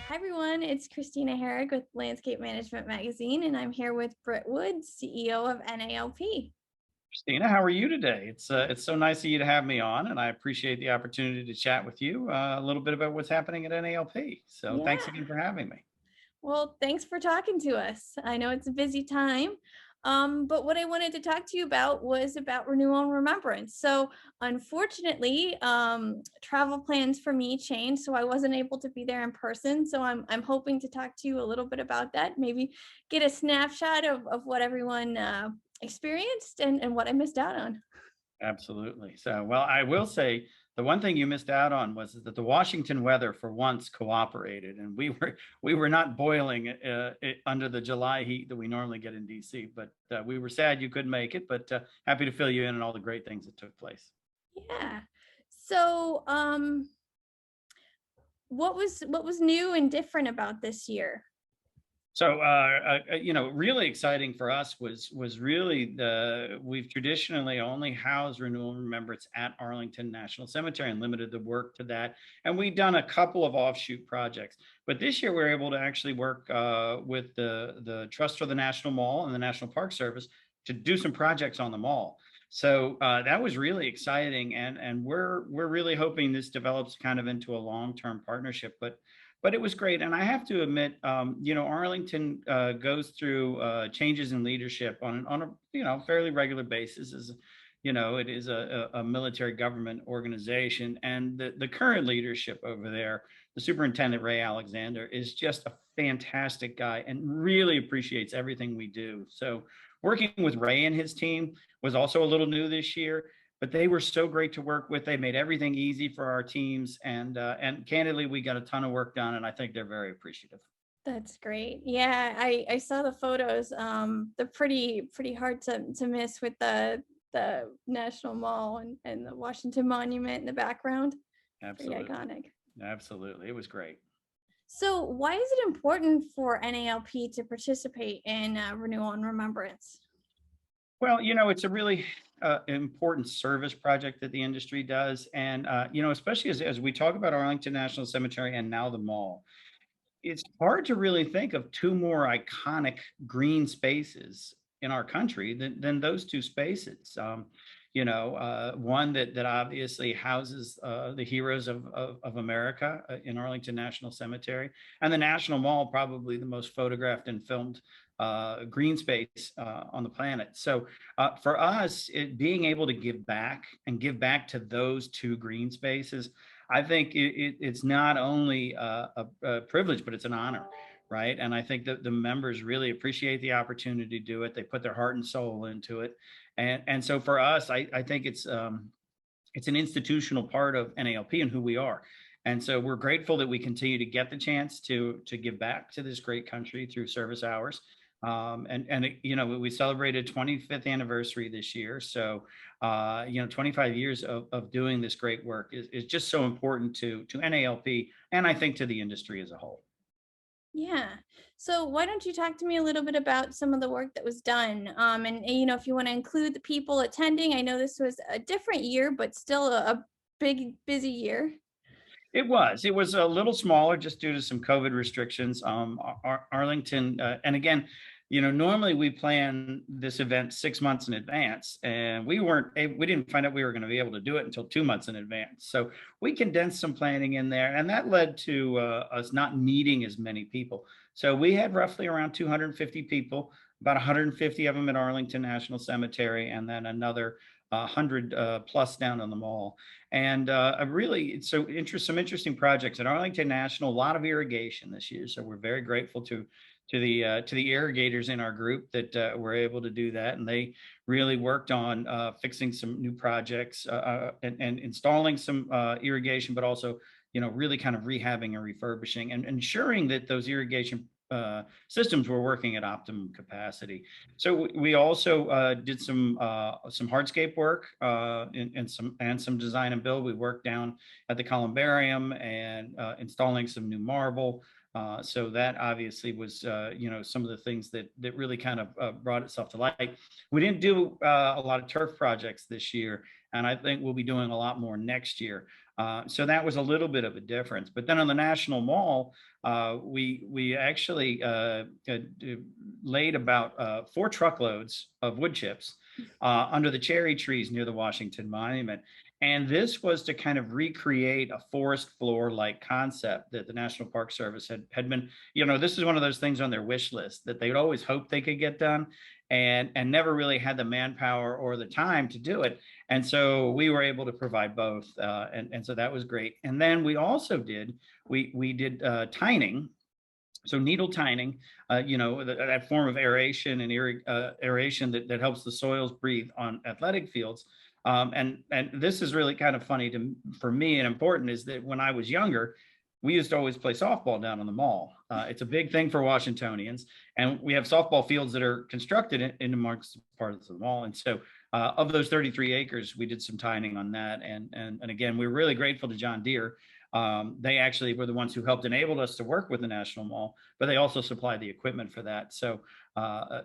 Hi everyone, it's Christina Herrig with Landscape Management Magazine, and I'm here with Britt Wood, CEO of NALP. Christina, how are you today? It's so nice of you to have me on, and I appreciate the opportunity to chat with you a little bit about what's happening at NALP. So Yeah, thanks again for having me. well, thanks for talking to us. I know it's a busy time, but what I wanted to talk to you about was about renewal and remembrance. So, unfortunately, travel plans for me changed, so I wasn't able to be there in person. So, I'm hoping to talk to you a little bit about that. Maybe get a snapshot of what everyone experienced and what I missed out on. Absolutely. So, well, I will say the one thing you missed out on was that the Washington weather for once cooperated, and we were not boiling under the July heat that we normally get in DC. But we were sad you couldn't make it, but happy to fill you in on all the great things that took place. Yeah. So, what was new and different about this year? So, really exciting for us was really we've traditionally only housed Renewal Remembrance at Arlington National Cemetery and limited the work to that. And we've done a couple of offshoot projects, but this year we're able to actually work with the Trust for the National Mall and the National Park Service to do some projects on the mall. So that was really exciting, and we're really hoping this develops kind of into a long-term partnership. But it was great. And I have to admit, Arlington goes through changes in leadership on a fairly regular basis. As it is a military government organization, and the current leadership over there, the superintendent Ray Alexander, is just a fantastic guy and really appreciates everything we do. So working with Ray and his team was also a little new this year, but they were so great to work with. They made everything easy for our teams, and candidly, we got a ton of work done, and I think they're very appreciative. That's great. Yeah, I saw the photos. They're pretty hard to miss with the National Mall and the Washington Monument in the background. Pretty Absolutely, iconic. absolutely, it was great. So, why is it important for NALP to participate in renewal and remembrance? Well, it's a really important service project that the industry does, and especially as we talk about Arlington National Cemetery and now the mall. It's hard to really think of two more iconic green spaces in our country than those two spaces. One that obviously houses the heroes of America in Arlington National Cemetery, and the National Mall, probably the most photographed and filmed green space on the planet. So for us, being able to give back and give back to those two green spaces, I think it's not only a privilege, but it's an honor, right? And I think that the members really appreciate the opportunity to do it. They put their heart and soul into it, and so for us, I think it's an institutional part of NALP and who we are. And so we're grateful that we continue to get the chance to give back to this great country through service hours. We celebrated 25th anniversary this year. So 25 years of doing this great work is just so important to NALP, and I think to the industry as a whole. Yeah. So why don't you talk to me a little bit about some of the work that was done? If you want to include the people attending, I know this was a different year, but still a big, busy year. It was a little smaller just due to some COVID restrictions. Arlington, and again, normally we plan this event 6 months in advance, and we didn't find out we were going to be able to do it until 2 months in advance. So we condensed some planning in there, and that led to us not needing as many people. So we had roughly around 250 people, about 150 of them at Arlington National Cemetery, and then another 100 plus down on the mall. And some interesting projects at Arlington National. A lot of irrigation this year, so we're very grateful to the irrigators in our group that were able to do that, and they really worked on fixing some new projects and installing some irrigation, but also really kind of rehabbing and refurbishing and ensuring that those irrigation systems were working at optimum capacity. So we also did some hardscape work and some design and build. We worked down at the columbarium and installing some new marble. So that obviously was some of the things that really kind of brought itself to light. We didn't do a lot of turf projects this year, and I think we'll be doing a lot more next year. So that was a little bit of a difference. But then on the National Mall, we actually laid about 4 truckloads of wood chips under the cherry trees near the Washington Monument. And this was to kind of recreate a forest floor like concept that the National Park Service had been, this is one of those things on their wish list that they'd always hoped they could get done, and never really had the manpower or the time to do it. And so we were able to provide both. And so that was great. And then we also we did tining. So needle tining, that form of aeration and aeration that helps the soils breathe on athletic fields. And this is really kind of funny for me and important, is that when I was younger, we used to always play softball down on the mall. It's a big thing for Washingtonians, and we have softball fields that are constructed in amongst parts of the mall. And so, of those 33 acres, we did some tining on that. And again, we're really grateful to John Deere. They actually were the ones who helped enable us to work with the National Mall, but they also supplied the equipment for that. So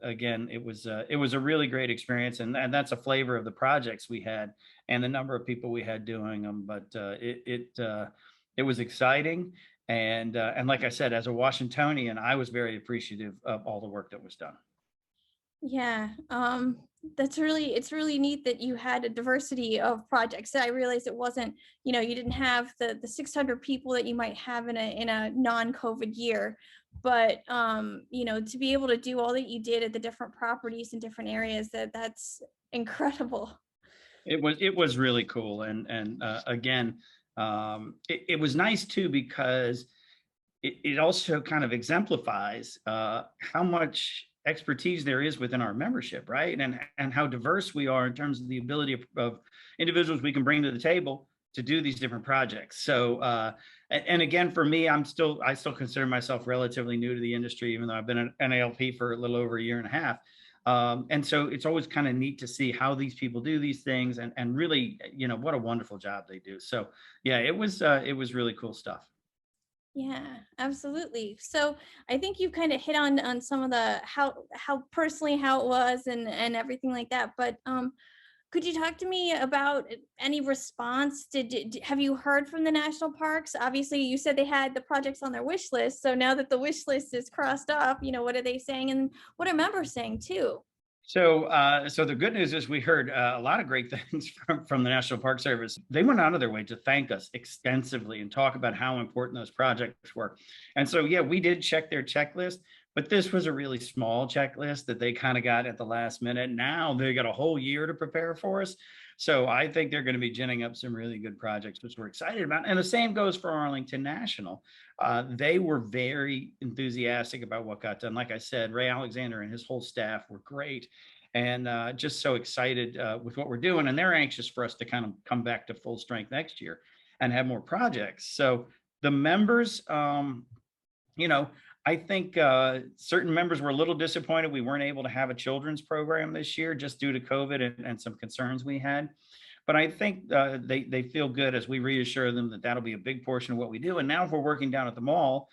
again, it was a really great experience, and that's a flavor of the projects we had and the number of people we had doing them. But it was exciting, and like I said, as a Washingtonian, I was very appreciative of all the work that was done. Yeah, it's really neat that you had a diversity of projects. I realized it wasn't, you didn't have the 600 people that you might have in a non-COVID year, but to be able to do all that you did at the different properties in different areas, that's incredible. It was really cool, and again, it was nice too, because it also kind of exemplifies how much expertise there is within our membership, right? And how diverse we are in terms of the ability of individuals we can bring to the table to do these different projects. So, and again, for me, I still consider myself relatively new to the industry, even though I've been an NALP for a little over a year and a half. And so it's always kind of neat to see how these people do these things, and really, what a wonderful job they do. So yeah, it was really cool stuff. Yeah, absolutely. So I think you kind of hit on some of the how personally how it was and everything like that. But could you talk to me about any response? Have you heard from the national parks? Obviously, you said they had the projects on their wish list. So now that the wish list is crossed off, what are they saying, and what are members saying too? So the good news is we heard a lot of great things from the National Park Service. They went out of their way to thank us extensively and talk about how important those projects were. And so, yeah, we did check their checklist, but this was a really small checklist that they kind of got at the last minute. Now they got a whole year to prepare for us. So I think they're going to be ginning up some really good projects, which we're excited about. And the same goes for Arlington National. They were very enthusiastic about what got done. Like I said, Ray Alexander and his whole staff were great, and just so excited with what we're doing. And they're anxious for us to kind of come back to full strength next year and have more projects. So the members, you know, I think certain members were a little disappointed we weren't able to have a children's program this year just due to COVID and some concerns we had. But I think they feel good as we reassure them that that'll be a big portion of what we do. And now if we're working down at the mall,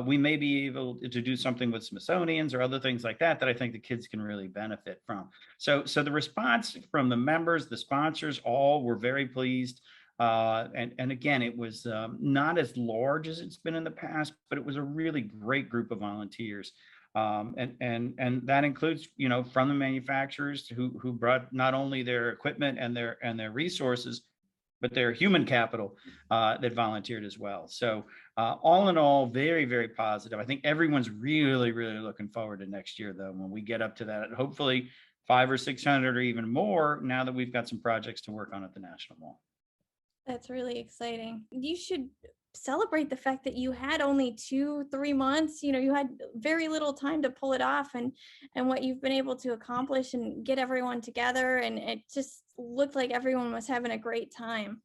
we may be able to do something with Smithsonian's or other things like that I think the kids can really benefit from. So the response from the members, the sponsors, all were very pleased. And again, it was not as large as it's been in the past, but it was a really great group of volunteers. And that includes, from the manufacturers who brought not only their equipment and their resources, but their human capital that volunteered as well. So all in all, very, very positive. I think everyone's really, really looking forward to next year, though, when we get up to that, hopefully 500 or 600 or even more, now that we've got some projects to work on at the National Mall. That's really exciting. You should celebrate the fact that you had only 2, 3 months. You had very little time to pull it off, and what you've been able to accomplish and get everyone together. And it just looked like everyone was having a great time.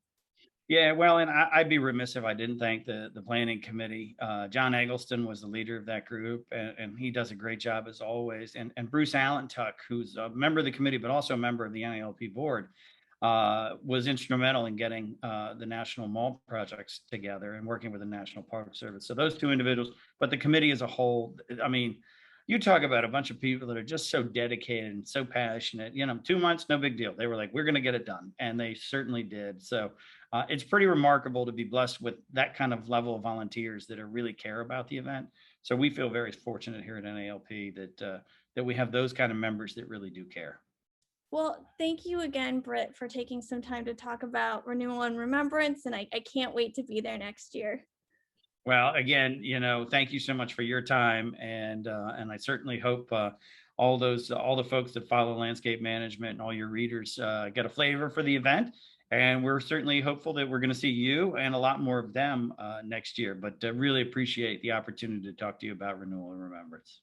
Yeah, well, and I'd be remiss if I didn't thank the planning committee. John Eggleston was the leader of that group, and he does a great job as always. And Bruce Allentuck, who's a member of the committee, but also a member of the NALP board, was instrumental in getting the National Mall projects together and working with the National Park Service. So those two individuals, but the committee as a whole, I mean, you talk about a bunch of people that are just so dedicated and so passionate. 2 months, no big deal. They were like, we're going to get it done. And they certainly did. So it's pretty remarkable to be blessed with that kind of level of volunteers that are really care about the event. So we feel very fortunate here at NALP that we have those kind of members that really do care. Well, thank you again, Britt, for taking some time to talk about Renewal and Remembrance, and I can't wait to be there next year. Well, again, thank you so much for your time, and I certainly hope all the folks that follow landscape management and all your readers get a flavor for the event. And we're certainly hopeful that we're going to see you and a lot more of them next year. But really appreciate the opportunity to talk to you about Renewal and Remembrance.